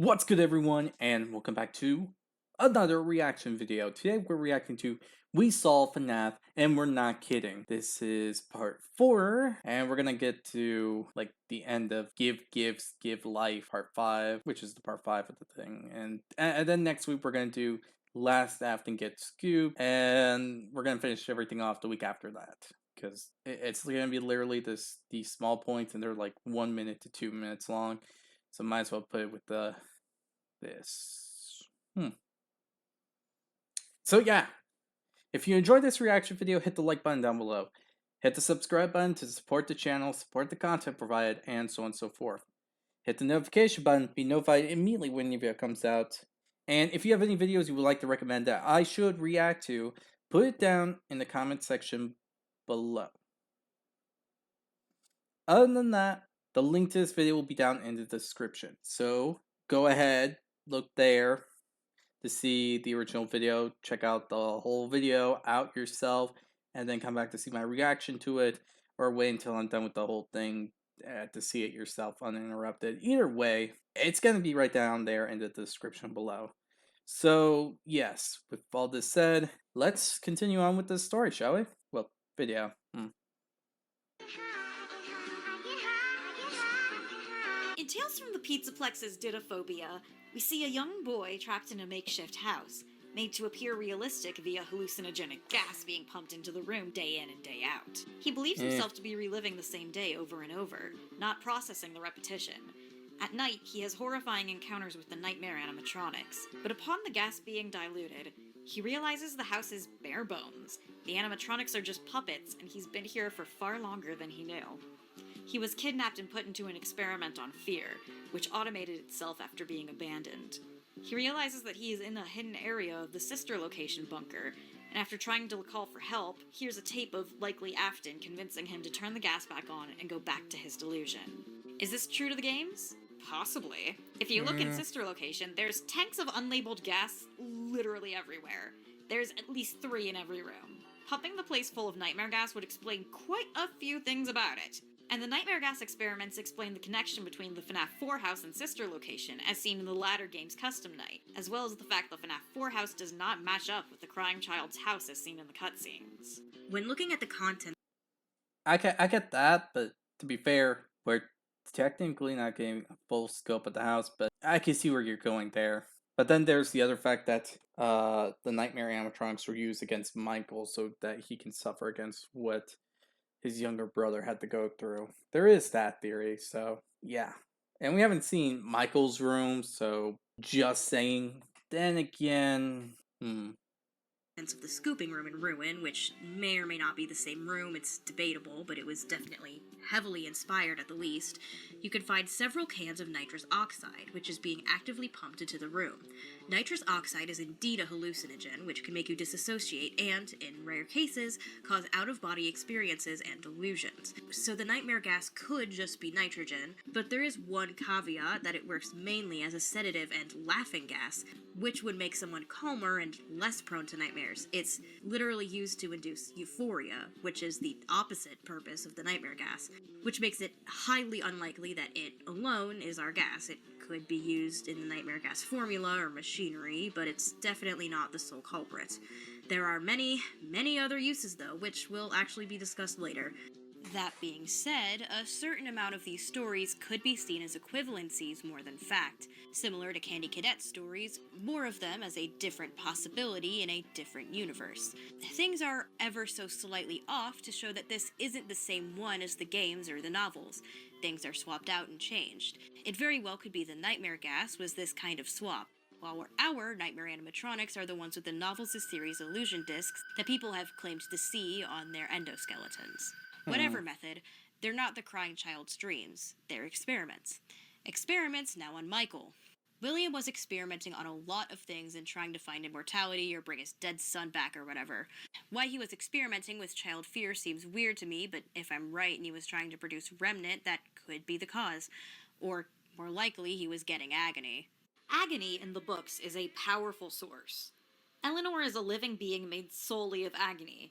What's good, everyone, and welcome back to another reaction video. Today we're reacting to We Saw FNAF, and we're not kidding. This is part 4, and we're gonna get to like the end of Give Gives Give Life part 5, which is the part 5 of the thing. And then next week we're gonna do Last Act and Get Scoop, and we're gonna finish everything off the week after that. Because it's gonna be literally these small points, and they're like 1 minute to 2 minutes long. So might as well put it with this. So yeah, if you enjoyed this reaction video, hit the like button down below. Hit the subscribe button to support the channel, support the content provided, and so on and so forth. Hit the notification button, be notified immediately when a new video comes out. And if you have any videos you would like to recommend that I should react to, put it down in the comment section below. Other than that, the link to this video will be down in the description. So go ahead, look there to see the original video. Check out the whole video out yourself, and then come back to see my reaction to it, or wait until I'm done with the whole thing to see it yourself uninterrupted. Either way, it's going to be right down there in the description below. So yes, with all this said, let's continue on with this story, shall we? Well, video. In Tales from the Pizzaplex's Didophobia, we see a young boy trapped in a makeshift house, made to appear realistic via hallucinogenic gas being pumped into the room day in and day out. He believes himself to be reliving the same day over and over, not processing the repetition. At night, he has horrifying encounters with the nightmare animatronics, but upon the gas being diluted, he realizes the house is bare bones. The animatronics are just puppets, and he's been here for far longer than he knew. He was kidnapped and put into an experiment on fear, which automated itself after being abandoned. He realizes that he is in a hidden area of the sister location bunker, and after trying to call for help, hears a tape of likely Afton convincing him to turn the gas back on and go back to his delusion. Is this true to the games? Possibly. If you look in sister location, there's tanks of unlabeled gas literally everywhere. There's at least 3 in every room. Pumping the place full of nightmare gas would explain quite a few things about it. And the nightmare gas experiments explain the connection between the FNAF 4 house and sister location, as seen in the latter game's custom night, as well as the fact the FNAF 4 house does not match up with the crying child's house as seen in the cutscenes. When looking at the content, I get that, but to be fair, we're technically not getting a full scope of the house, but I can see where you're going there. But then there's the other fact that the nightmare animatronics were used against Michael so that he can suffer against what his younger brother had to go through. There is that theory, so yeah. And we haven't seen Michael's room, so just saying. Then again, of the scooping room in Ruin, which may or may not be the same room, it's debatable, but it was definitely heavily inspired at the least, you can find several cans of nitrous oxide, which is being actively pumped into the room. Nitrous oxide is indeed a hallucinogen, which can make you disassociate and, in rare cases, cause out-of-body experiences and delusions. So the nightmare gas could just be nitrogen, but there is one caveat that it works mainly as a sedative and laughing gas, which would make someone calmer and less prone to nightmares. It's literally used to induce euphoria, which is the opposite purpose of the nightmare gas, which makes it highly unlikely that it alone is our gas. It could be used in the nightmare gas formula or machinery, but it's definitely not the sole culprit. There are many, many other uses though, which will actually be discussed later. That being said, a certain amount of these stories could be seen as equivalencies more than fact. Similar to Candy Cadet stories, more of them as a different possibility in a different universe. Things are ever so slightly off to show that this isn't the same one as the games or the novels. Things are swapped out and changed. It very well could be the nightmare gas was this kind of swap, while our nightmare animatronics are the ones with the novels' series illusion discs that people have claimed to see on their endoskeletons. Whatever method, they're not the crying child's dreams, they're experiments. Experiments now on Michael. William was experimenting on a lot of things and trying to find immortality or bring his dead son back or whatever. Why he was experimenting with child fear seems weird to me, but if I'm right and he was trying to produce remnant, that could be the cause. Or, more likely, he was getting agony. Agony in the books is a powerful source. Eleanor is a living being made solely of agony.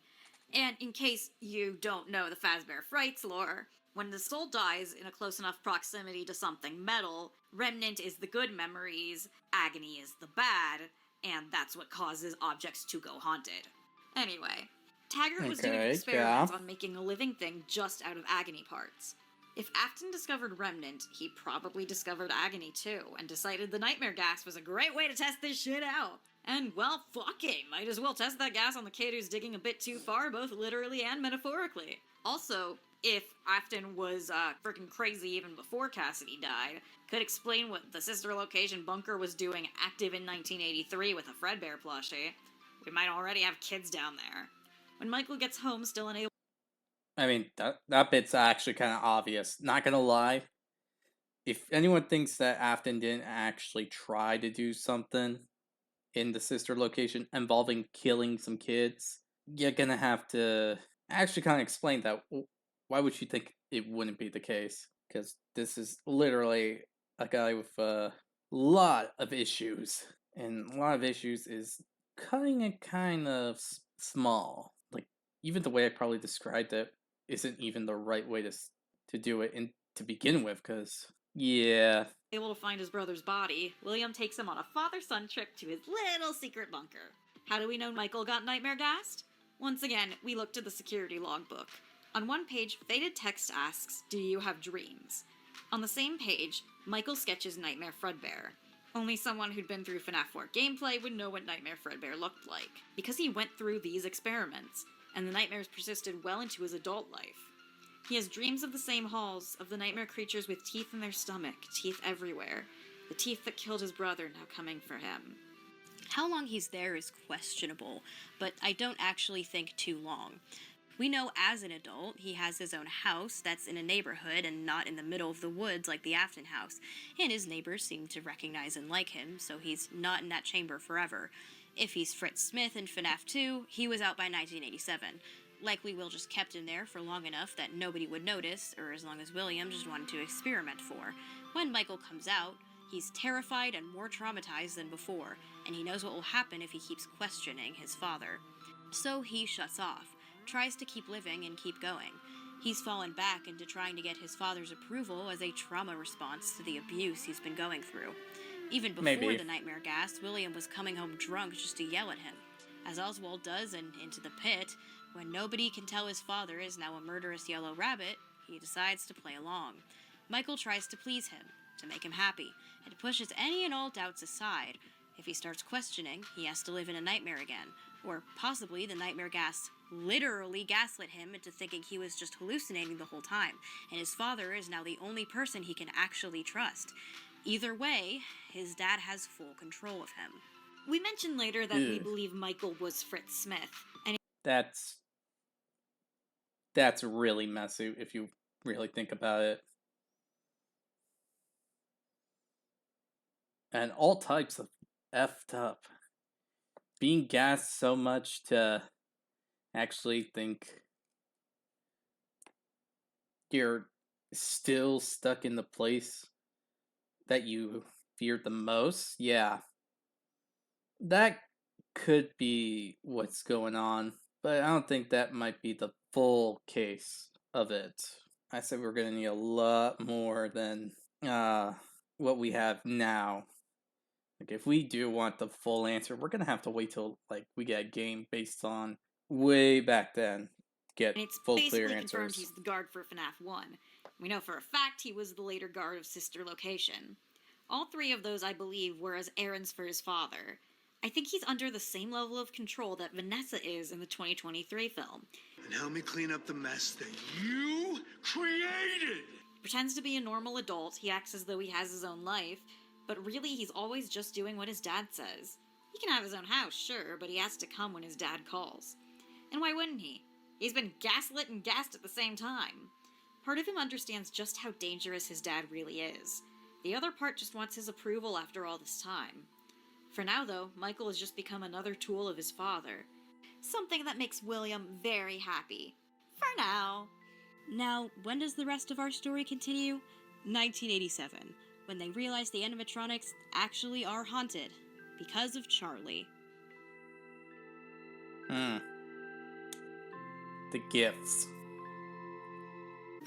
And in case you don't know the Fazbear Frights lore, When the soul dies in a close enough proximity to something metal, remnant is the good memories, agony is the bad, and that's what causes objects to go haunted. Anyway, Taggart was doing Okay, experiments yeah. on making a living thing just out of agony parts. If Afton discovered remnant, he probably discovered agony too, and decided the nightmare gas was a great way to test this shit out. And well, fuck it, might as well test that gas on the kid who's digging a bit too far, both literally and metaphorically. Also, if Afton was freaking crazy even before Cassidy died, could explain what the sister location bunker was doing active in 1983 with a Fredbear plushie. We might already have kids down there. When Michael gets home, still unable. I mean, that bit's actually kind of obvious. Not gonna lie. If anyone thinks that Afton didn't actually try to do something in the sister location involving killing some kids, you're gonna have to actually kind of explain that. Why would you think it wouldn't be the case? Because this is literally a guy with a lot of issues. And a lot of issues is cutting it kind of small. Like, even the way I probably described it isn't even the right way to do it in, to begin with, because, yeah. Able to find his brother's body, William takes him on a father-son trip to his little secret bunker. How do we know Michael got nightmare gassed? Once again, we look to the security logbook. On one page, faded text asks, "Do you have dreams?" On the same page, Michael sketches Nightmare Fredbear. Only someone who'd been through FNAF 4 gameplay would know what Nightmare Fredbear looked like, because he went through these experiments, and the nightmares persisted well into his adult life. He has dreams of the same halls, of the nightmare creatures with teeth in their stomach, teeth everywhere. The teeth that killed his brother now coming for him. How long he's there is questionable, but I don't actually think too long. We know as an adult he has his own house that's in a neighborhood and not in the middle of the woods like the Afton house, and his neighbors seem to recognize and like him, so he's not in that chamber forever. If he's Fritz Smith in FNAF 2, he was out by 1987. Likely Will just kept him there for long enough that nobody would notice, or as long as William just wanted to experiment for. When Michael comes out, he's terrified and more traumatized than before, and he knows what will happen if he keeps questioning his father. So he shuts off, tries to keep living and keep going. He's fallen back into trying to get his father's approval as a trauma response to the abuse he's been going through. Even before Maybe. the nightmare gas, William was coming home drunk just to yell at him. As Oswald does in Into the Pit, when nobody can tell his father is now a murderous yellow rabbit, he decides to play along. Michael tries to please him, to make him happy, and pushes any and all doubts aside. If he starts questioning, he has to live in a nightmare again. Or possibly the nightmare gas literally gaslit him into thinking he was just hallucinating the whole time, and his father is now the only person he can actually trust. Either way, his dad has full control of him. We mentioned later that we Ew. believe Michael was Fritz Smith, and That's really messy if you really think about it. And all types of effed up. Being gassed so much to actually think you're still stuck in the place that you feared the most, yeah. That could be what's going on, but I don't think that might be the full case of it. I said we're gonna need a lot more than what we have now. Like, if we do want the full answer, we're gonna have to wait till like we get a game based on way back then to get it's full basically clear confirmed answers. he's the guard for FNAF 1. We know for a fact he was the later guard of Sister Location. All three of those, I believe, were as errands for his father. I think he's under the same level of control that Vanessa is in the 2023 film. And help me clean up the mess that you created! Pretends to be a normal adult, he acts as though he has his own life, but really he's always just doing what his dad says. He can have his own house, sure, but he has to come when his dad calls. And why wouldn't he? He's been gaslit and gassed at the same time. Part of him understands just how dangerous his dad really is. The other part just wants his approval after all this time. For now, though, Michael has just become another tool of his father. Something that makes William very happy. For now. Now, when does the rest of our story continue? 1987, when they realize the animatronics actually are haunted, because of Charlie. The gifts.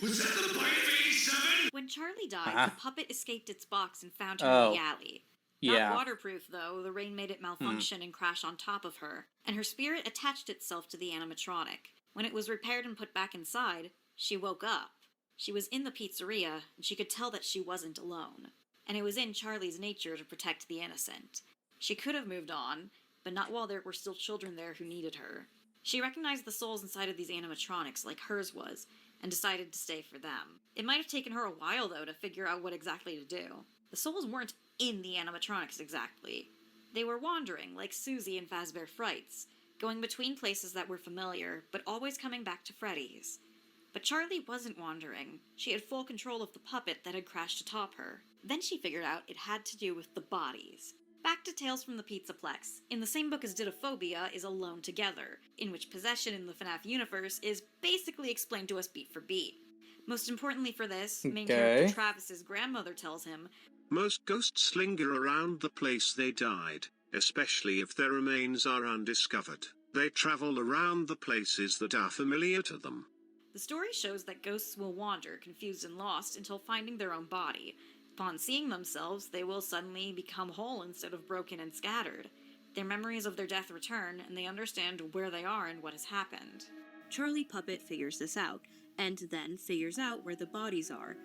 Was that the bite of 87? When Charlie died, Uh-huh. the puppet escaped its box and found her in the alley. Yeah. Not waterproof, though. The rain made it malfunction and crash on top of her, and her spirit attached itself to the animatronic. When it was repaired and put back inside, she woke up. She was in the pizzeria, and she could tell that she wasn't alone. And it was in Charlie's nature to protect the innocent. She could have moved on, but not while there were still children there who needed her. She recognized the souls inside of these animatronics like hers was, and decided to stay for them. It might have taken her a while, though, to figure out what exactly to do. The souls weren't in the animatronics exactly. They were wandering, like Susie in Fazbear Frights, going between places that were familiar, but always coming back to Freddy's. But Charlie wasn't wandering. She had full control of the puppet that had crashed atop her. Then she figured out it had to do with the bodies. Back to Tales from the Pizzaplex. In the same book as Didophobia is Alone Together, in which possession in the FNAF universe is basically explained to us beat for beat. Most importantly for this, main character Travis's grandmother tells him, "Most ghosts linger around the place they died, especially if their remains are undiscovered. They travel around the places that are familiar to them." The story shows that ghosts will wander, confused and lost, until finding their own body. Upon seeing themselves, they will suddenly become whole instead of broken and scattered. Their memories of their death return, and they understand where they are and what has happened. Charlie Puppet figures this out, and then figures out where the bodies are.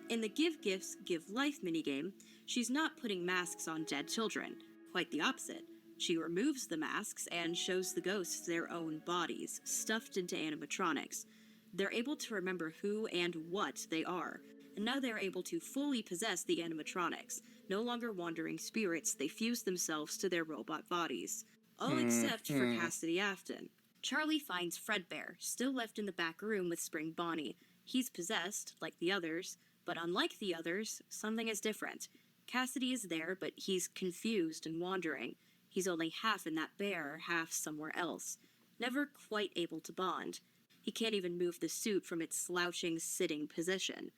In the Give Gifts, Give Life minigame, she's not putting masks on dead children. Quite the opposite. She removes the masks and shows the ghosts their own bodies, stuffed into animatronics. They're able to remember who and what they are, and now they're able to fully possess the animatronics. No longer wandering spirits, they fuse themselves to their robot bodies. All except for Cassidy Afton. Charlie finds Fredbear, still left in the back room with Spring Bonnie. He's possessed, like the others, but unlike the others, something is different. Cassidy is there, but he's confused and wandering. He's only half in that bear, half somewhere else. Never quite able to bond. He can't even move the suit from its slouching, sitting position.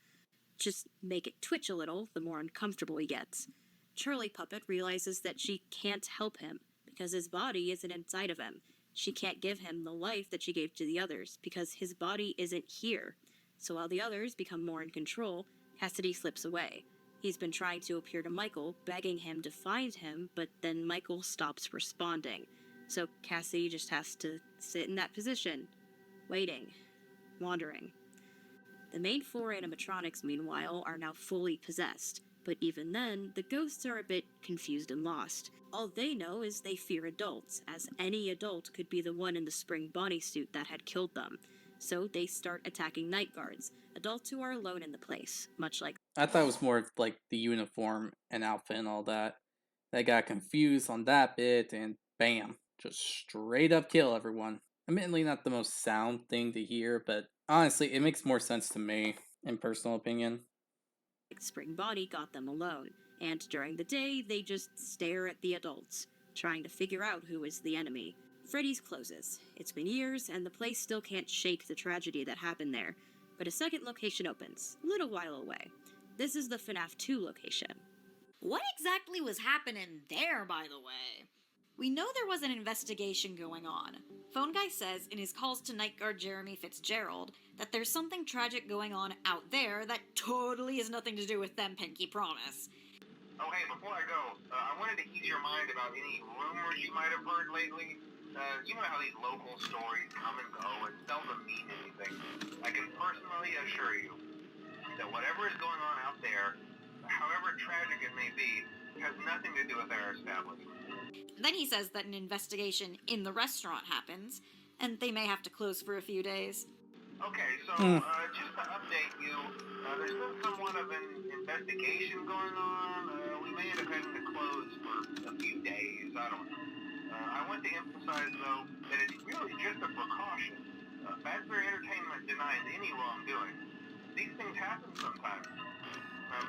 Just make it twitch a little, the more uncomfortable he gets. Charlie Puppet realizes that she can't help him, because his body isn't inside of him. She can't give him the life that she gave to the others, because his body isn't here. So while the others become more in control, Cassidy slips away. He's been trying to appear to Michael, begging him to find him, but then Michael stops responding. So Cassidy just has to sit in that position, waiting, wandering. The main four animatronics, meanwhile, are now fully possessed, but even then, the ghosts are a bit confused and lost. All they know is they fear adults, as any adult could be the one in the Spring Bonnie suit that had killed them. So they start attacking night guards, adults who are alone in the place, much like... I thought it was more like the uniform and outfit and all that. They got confused on that bit, and bam, just straight up kill everyone. Admittedly, not the most sound thing to hear, but honestly, it makes more sense to me, in personal opinion. Spring Bonnie got them alone, and during the day, they just stare at the adults, trying to figure out who is the enemy. Freddy's closes. It's been years, and the place still can't shake the tragedy that happened there, but a second location opens, a little while away. This is the FNAF 2 location. What exactly was happening there, by the way? We know there was an investigation going on. Phone Guy says in his calls to Night Guard Jeremy Fitzgerald that there's something tragic going on out there that totally has nothing to do with them, Pinky Promise. Oh, hey, before I go, I wanted to ease your mind about any rumors you might have heard lately. You know how these local stories come and go and seldom mean anything. I can personally assure you that whatever is going on out there, however tragic it may be, has nothing to do with our establishment. Then he says that an investigation in the restaurant happens, and they may have to close for a few days. Okay, so just to update you, there's been somewhat of an investigation going on. We may end up having to close for a few days. I don't know. I want to emphasize, though, that it's really just a precaution. Fazbear Entertainment denies any wrongdoing. These things happen sometimes.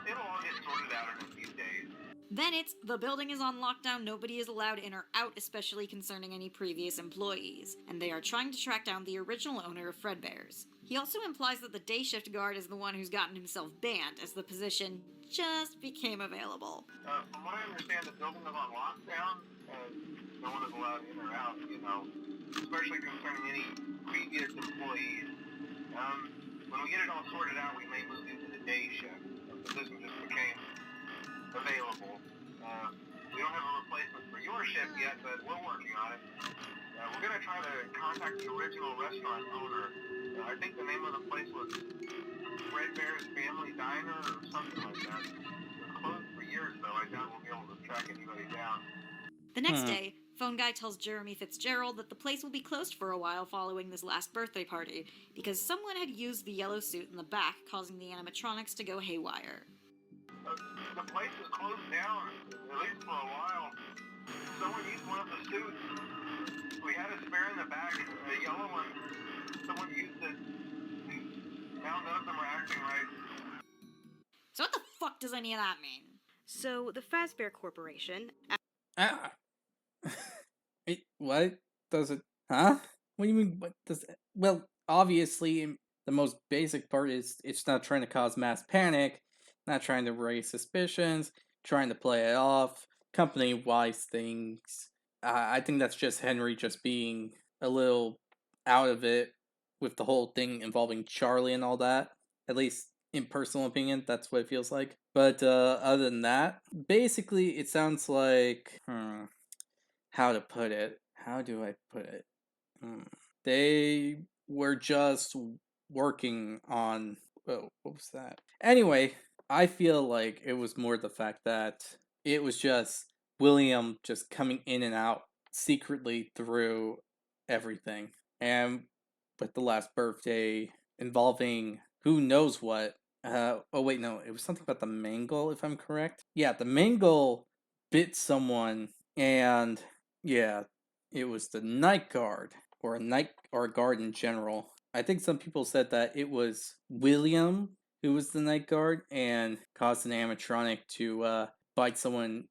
It'll all get sorted out in a few days. Then it's, the building is on lockdown, nobody is allowed in or out, especially concerning any previous employees, and they are trying to track down the original owner of Fredbear's. He also implies that the day shift guard is the one who's gotten himself banned, as the position just became available. From what I understand, the building is on lockdown. No one is allowed in or out, especially concerning any previous employees. When we get it all sorted out, we may move into the day shift. The position just became available. We don't have a replacement for your shift yet, but we're working on it. We're going to try to contact the original restaurant owner. I think the name of the place was Red Bear's Family Diner or something like that. It's closed for years, though. I doubt we'll be able to track anybody down. The next day, Phone Guy tells Jeremy Fitzgerald that the place will be closed for a while following this last birthday party, because someone had used the yellow suit in the back, causing the animatronics to go haywire. The place is closed down, at least for a while. Someone used one of the suits. We had a spare in the back, a yellow one. Someone used it. Now none of them are acting right. So what the fuck does any of that mean? So, the Fazbear Corporation, Ah. What does it? Huh? What do you mean? What does it? Well, obviously, the most basic part is it's not trying to cause mass panic, not trying to raise suspicions, trying to play it off, company-wise things. I think that's just Henry just being a little out of it with the whole thing involving Charlie and all that. At least in personal opinion, that's what it feels like. But other than that, basically, it sounds like how to put it. How do I put it? They were just working on. Oh, what was that? Anyway, I feel like it was more the fact that it was just William just coming in and out secretly through everything. And with the last birthday involving who knows what. Oh, wait, no. It was something about the mangle, if I'm correct. Yeah, the mangle bit someone, and yeah, it was the night guard, or a guard in general. I think some people said that it was William who was the night guard and caused an animatronic to bite someone's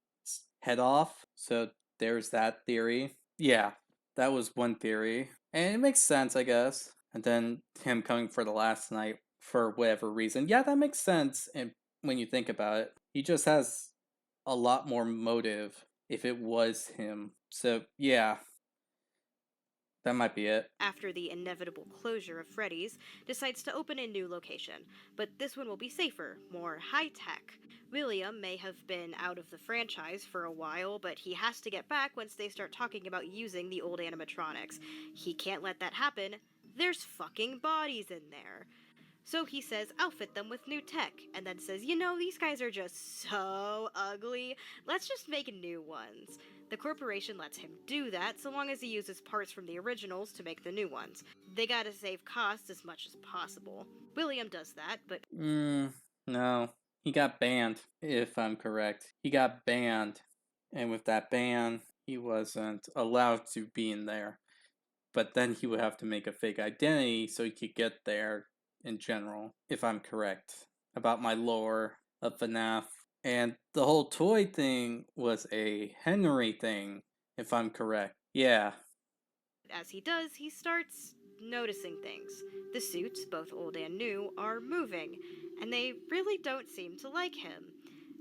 head off. So there's that theory. Yeah, that was one theory. And it makes sense, I guess. And then him coming for the last night for whatever reason. Yeah, that makes sense and when you think about it. He just has a lot more motive if it was him. So, yeah. That might be it. after the inevitable closure of Freddy's, decides to open a new location. But this one will be safer, more high tech. William may have been out of the franchise for a while, but he has to get back once they start talking about using the old animatronics. He can't let that happen. There's fucking bodies in there. So he says, outfit them with new tech, and then says, you know, these guys are just so ugly. Let's just make new ones. The corporation lets him do that, so long as he uses parts from the originals to make the new ones. They gotta save costs as much as possible. William does that, but No. He got banned, if I'm correct. He got banned. And with that ban, he wasn't allowed to be in there. But then he would have to make a fake identity so he could get there in general, if I'm correct, about my lore of FNAF. And the whole toy thing was a Henry thing, if I'm correct. Yeah. as he does, he starts noticing things. The suits, both old and new, are moving, and they really don't seem to like him.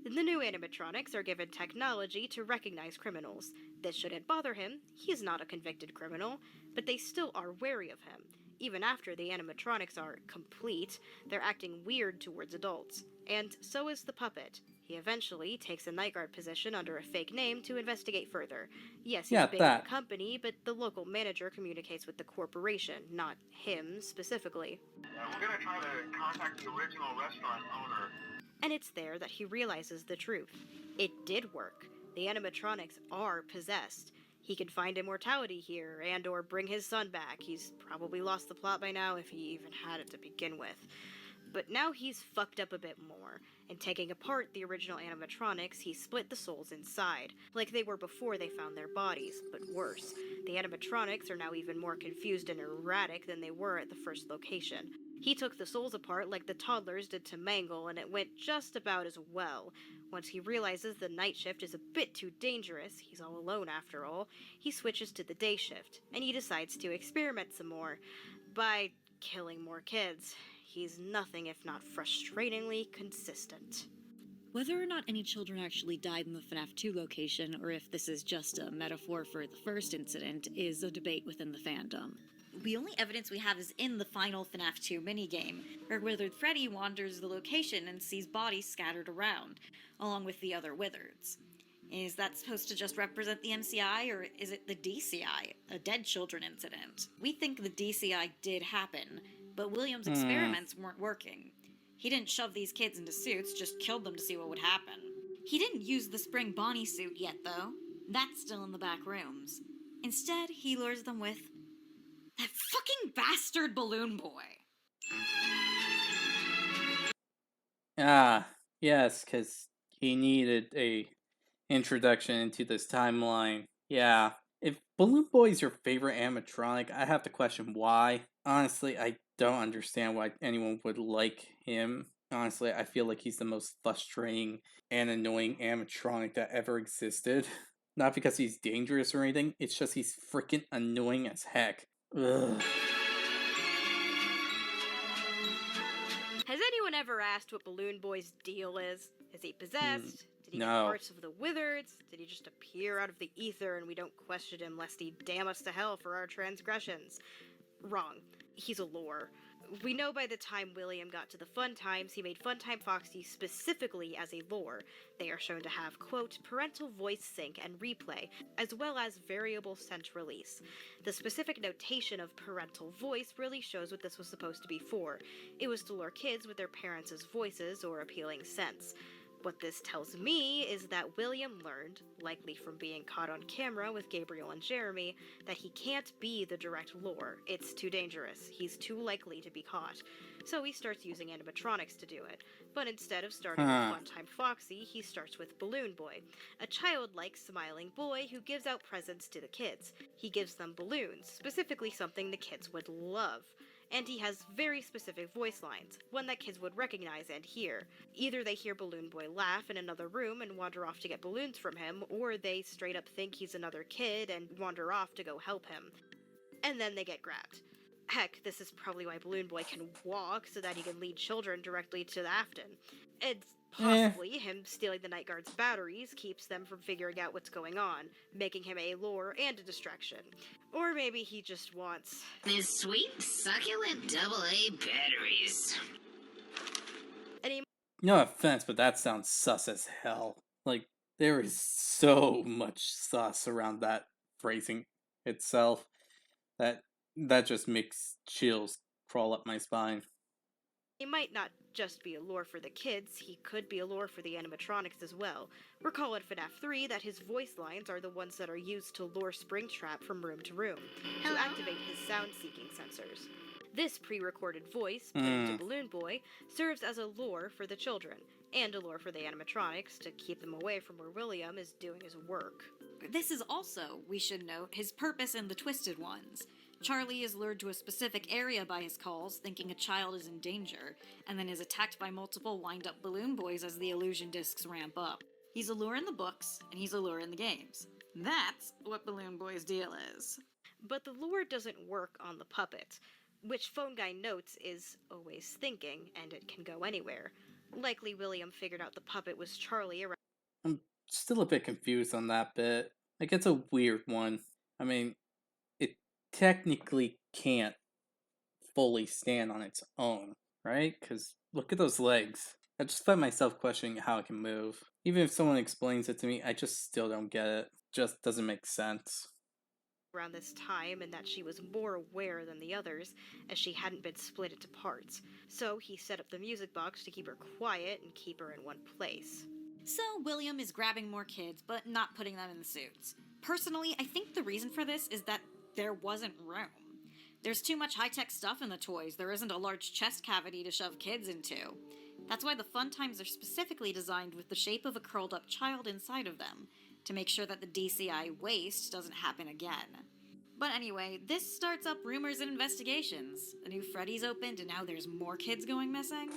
The new animatronics are given technology to recognize criminals. This shouldn't bother him, he's not a convicted criminal, but they still are wary of him. Even after the animatronics are complete, they're acting weird towards adults. And so is the puppet. He eventually takes a night guard position under a fake name to investigate further. Yes, he's Yeah, big in that. the company, but the local manager communicates with the corporation, not him specifically. We're going to try to contact the original restaurant owner. And it's there that he realizes the truth. It did work. The animatronics are possessed. He could find immortality here and or bring his son back. He's probably lost the plot by now if he even had it to begin with. But now he's fucked up a bit more. In taking apart the original animatronics, he split the souls inside, like they were before they found their bodies, but worse. The animatronics are now even more confused and erratic than they were at the first location. He took the souls apart like the toddlers did to Mangle, and it went just about as well. Once he realizes the night shift is a bit too dangerous, he's all alone after all, he switches to the day shift, and he decides to experiment some more by killing more kids. He's nothing if not frustratingly consistent. Whether or not any children actually died in the FNAF 2 location, or if this is just a metaphor for the first incident, is a debate within the fandom. The only evidence we have is in the final FNAF 2 minigame, where Withered Freddy wanders the location and sees bodies scattered around, along with the other Withereds. Is that supposed to just represent the MCI, or is it the DCI, a dead children incident? We think the DCI did happen, but William's experiments weren't working. He didn't shove these kids into suits, just killed them to see what would happen. He didn't use the spring Bonnie suit yet, though. That's still in the back rooms. Instead, he lures them with that fucking bastard balloon boy. Ah, yes, because he needed a introduction into this timeline. Yeah, if Balloon Boy is your favorite animatronic, I have to question why. Honestly, I don't understand why anyone would like him. Honestly, I feel like he's the most frustrating and annoying animatronic that ever existed. Not because he's dangerous or anything, it's just he's freaking annoying as heck. Ugh. Has anyone ever asked what Balloon Boy's deal is? Is he possessed? Did he get No. parts of the Withereds? Did he just appear out of the ether and we don't question him lest he damn us to hell for our transgressions? Wrong. He's a lore. We know by the time William got to the Fun Times, he made Funtime Foxy specifically as a lore. They are shown to have, quote, parental voice sync and replay, as well as variable sent release. The specific notation of parental voice really shows what this was supposed to be for. It was to lure kids with their parents' voices or appealing scents. What this tells me is that William learned, likely from being caught on camera with Gabriel and Jeremy, that he can't be the direct lure. It's too dangerous. He's too likely to be caught. So he starts using animatronics to do it. But instead of starting with Funtime Foxy, he starts with Balloon Boy, a childlike, smiling boy who gives out presents to the kids. He gives them balloons, specifically something the kids would love. And he has very specific voice lines, one that kids would recognize and hear. Either they hear Balloon Boy laugh in another room and wander off to get balloons from him, or they straight up think he's another kid and wander off to go help him. And then they get grabbed. Heck, this is probably why Balloon Boy can walk, so that he can lead children directly to the Afton. And possibly him stealing the Night Guard's batteries keeps them from figuring out what's going on, making him a lure and a distraction. Or maybe he just wants his sweet, succulent AA batteries. No offense, but that sounds sus as hell. Like, there is so much sus around that phrasing itself that just makes chills crawl up my spine. He might not just be a lure for the kids, he could be a lure for the animatronics as well. Recall in FNAF 3 that his voice lines are the ones that are used to lure Springtrap from room to room, to activate his sound-seeking sensors. This pre-recorded voice, put into Balloon Boy, serves as a lure for the children, and a lure for the animatronics to keep them away from where William is doing his work. This is also, we should note, his purpose in the Twisted Ones. Charlie is lured to a specific area by his calls, thinking a child is in danger, and then is attacked by multiple wind-up balloon boys as the illusion discs ramp up. He's a lure in the books, and he's a lure in the games. That's what Balloon Boy's deal is. But the lure doesn't work on the puppet, which Phone Guy notes is always thinking, and it can go anywhere. Likely William figured out the puppet was Charlie around. I'm still a bit confused on that bit. Like, it's a weird one. I mean, it technically can't fully stand on its own, right? Because look at those legs. I just find myself questioning how it can move. Even if someone explains it to me, I just still don't get it. Just doesn't make sense. Around this time, and that she was more aware than the others, as she hadn't been split into parts. So he set up the music box to keep her quiet and keep her in one place. So William is grabbing more kids, but not putting them in the suits. Personally, I think the reason for this is that there wasn't room. There's too much high-tech stuff in the toys. There isn't a large chest cavity to shove kids into. That's why the Fun Times are specifically designed with the shape of a curled-up child inside of them, to make sure that the DCI waste doesn't happen again. But anyway, this starts up rumors and investigations. The new Freddy's opened and now there's more kids going missing.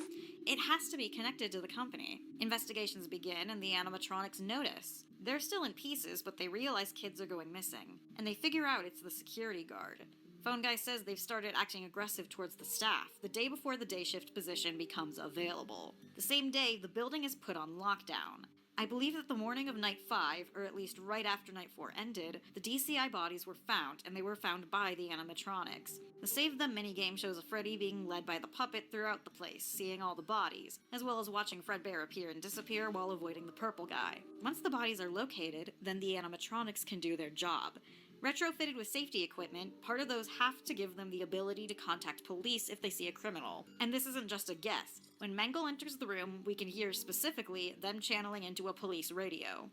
It has to be connected to the company. Investigations begin and the animatronics notice. They're still in pieces, but they realize kids are going missing. And they figure out it's the security guard. Phone Guy says they've started acting aggressive towards the staff, the day before the day shift position becomes available. The same day, the building is put on lockdown. I believe that the morning of Night 5, or at least right after Night 4 ended, the DCI bodies were found, and they were found by the animatronics. The Save Them minigame shows a Freddy being led by the puppet throughout the place, seeing all the bodies, as well as watching Fredbear appear and disappear while avoiding the purple guy. Once the bodies are located, then the animatronics can do their job. Retrofitted with safety equipment, part of those have to give them the ability to contact police if they see a criminal. And this isn't just a guess. When Mangle enters the room, we can hear specifically them channeling into a police radio.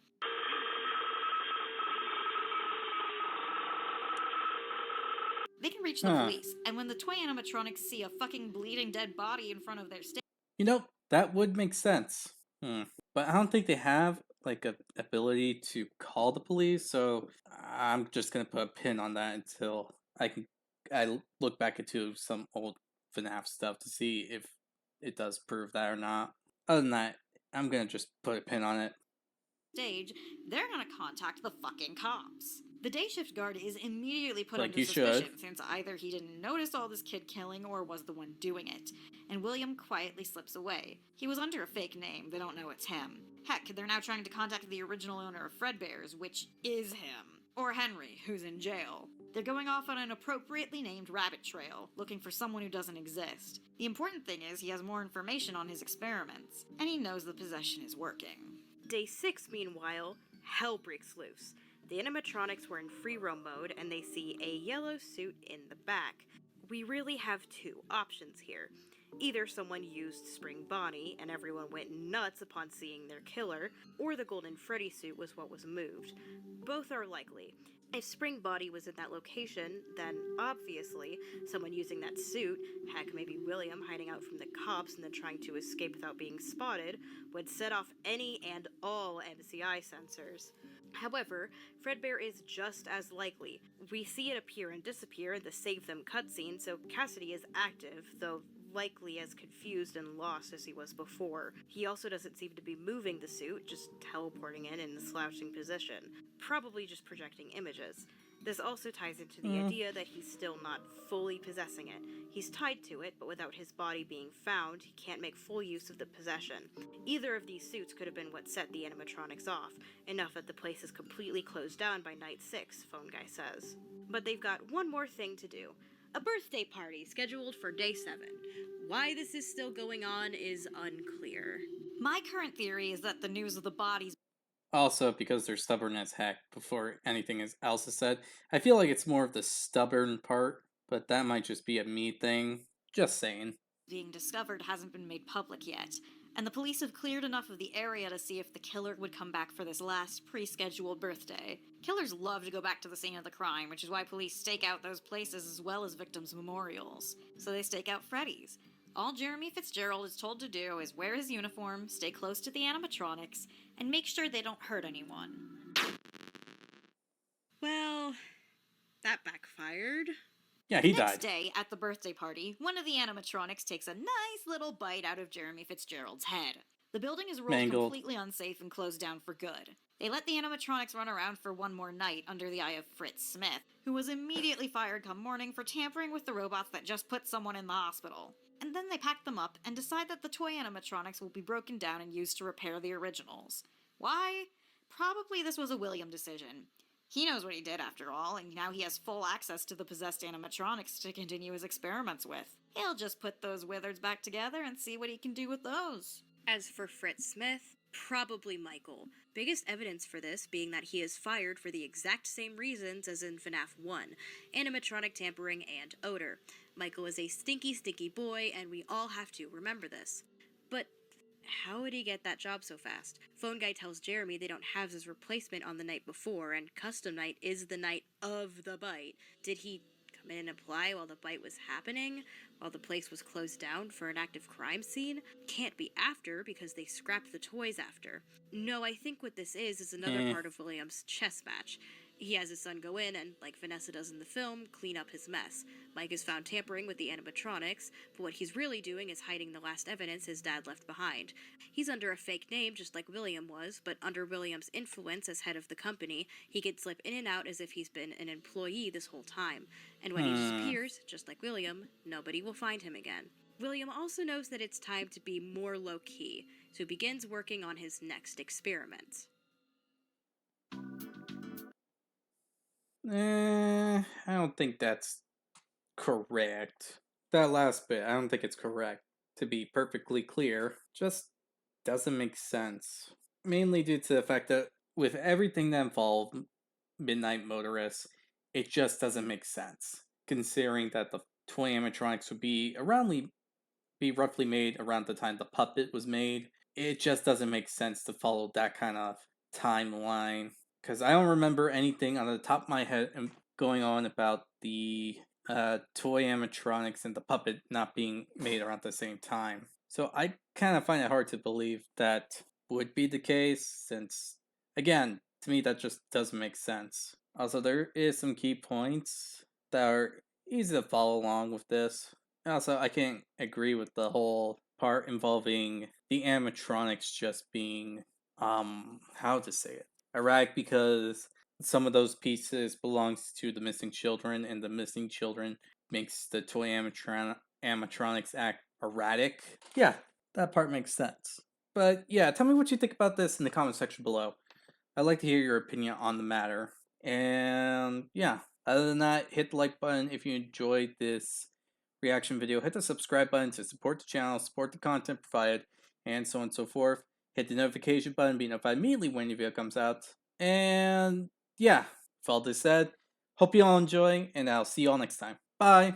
They can reach the police, and when the toy animatronics see a fucking bleeding dead body in front of their stage, You know, that would make sense. But I don't think they have like a ability to call the police, so I'm just gonna put a pin on that until I look back into some old FNAF stuff to see if it does prove that or not. Other than that, I'm gonna just put a pin on it. They're gonna contact the fucking cops. The day shift guard is immediately put Like under you suspicion should. since either he didn't notice all this kid killing or was the one doing it, and William quietly slips away. He was under a fake name, they don't know it's him. Heck, they're now trying to contact the original owner of Fredbear's, which is him. Or Henry, who's in jail. They're going off on an appropriately named rabbit trail, looking for someone who doesn't exist. The important thing is he has more information on his experiments, and he knows the possession is working. Day 6, meanwhile, hell breaks loose. The animatronics were in free roam mode, and they see a yellow suit in the back. We really have two options here. Either someone used Spring Bonnie, and everyone went nuts upon seeing their killer, or the Golden Freddy suit was what was moved. Both are likely. If Spring Bonnie was in that location, then obviously someone using that suit, heck, maybe William hiding out from the cops and then trying to escape without being spotted, would set off any and all MCI sensors. However, Fredbear is just as likely. We see it appear and disappear in the Save Them cutscene, so Cassidy is active, though likely as confused and lost as he was before. He also doesn't seem to be moving the suit, just teleporting in the slouching position, probably just projecting images. This also ties into the idea that he's still not fully possessing it. He's tied to it, but without his body being found, he can't make full use of the possession. Either of these suits could have been what set the animatronics off, enough that the place is completely closed down by night 6, Phone Guy says. But they've got one more thing to do. A birthday party scheduled for day 7. Why this is still going on is unclear. My current theory is that the news of the bodies Also, because they're stubborn as heck before anything else is said, I feel like it's more of the stubborn part, but that might just be a me thing. Just saying. being discovered hasn't been made public yet, and the police have cleared enough of the area to see if the killer would come back for this last pre-scheduled birthday. Killers love to go back to the scene of the crime, which is why police stake out those places as well as victims' memorials. So they stake out Freddy's. All Jeremy Fitzgerald is told to do is wear his uniform, stay close to the animatronics, and make sure they don't hurt anyone. Well, that backfired. Yeah, he Next died. day, at the birthday party, one of the animatronics takes a nice little bite out of Jeremy Fitzgerald's head. The building is ruled Mangled. completely unsafe and closed down for good. They let the animatronics run around for one more night under the eye of Fritz Smith, who was immediately fired come morning for tampering with the robots that just put someone in the hospital. And then they pack them up and decide that the toy animatronics will be broken down and used to repair the originals. Why? Probably this was a William decision. He knows what he did after all, and now he has full access to the possessed animatronics to continue his experiments with. He'll just put those wizards back together and see what he can do with those. As for Fritz Smith, probably Michael. Biggest evidence for this being that he is fired for the exact same reasons as in FNAF 1, animatronic tampering and odor. Michael is a stinky, stinky boy, and we all have to remember this. But how would he get that job so fast? Phone Guy tells Jeremy they don't have his replacement on the night before, and custom night is the night of the bite. Did he come in and apply while the bite was happening? While the place was closed down for an active crime scene? Can't be after, because they scrapped the toys after. No, I think what this is another part of William's chess match. He has his son go in and, like Vanessa does in the film, clean up his mess. Mike is found tampering with the animatronics, but what he's really doing is hiding the last evidence his dad left behind. He's under a fake name just like William was, but under William's influence as head of the company, he could slip in and out as if he's been an employee this whole time. And when he disappears, just like William, nobody will find him again. William also knows that it's time to be more low-key, so he begins working on his next experiment. I don't think that's correct. That last bit, I don't think it's correct. To be perfectly clear, just doesn't make sense. Mainly due to the fact that with everything that involved Midnight Motorist, it just doesn't make sense. Considering that the toy animatronics would be roughly made around the time the puppet was made, it just doesn't make sense to follow that kind of timeline. Because I don't remember anything on the top of my head going on about the toy animatronics and the puppet not being made around the same time. So I kind of find it hard to believe that would be the case, since, again, to me that just doesn't make sense. Also, there is some key points that are easy to follow along with this. Also, I can't agree with the whole part involving the animatronics just being, how to say it, erratic, because some of those pieces belongs to the missing children, and the missing children makes the toy animatronics act erratic. Yeah, that part makes sense. But yeah, tell me what you think about this in the comment section below. I'd like to hear your opinion on the matter. And yeah, other than that, hit the like button if you enjoyed this reaction video. Hit the subscribe button to support the channel, support the content provided, and so on and so forth. Hit the notification button, be notified immediately when your video comes out. And yeah, with all this said, hope you all enjoy, and I'll see you all next time. Bye!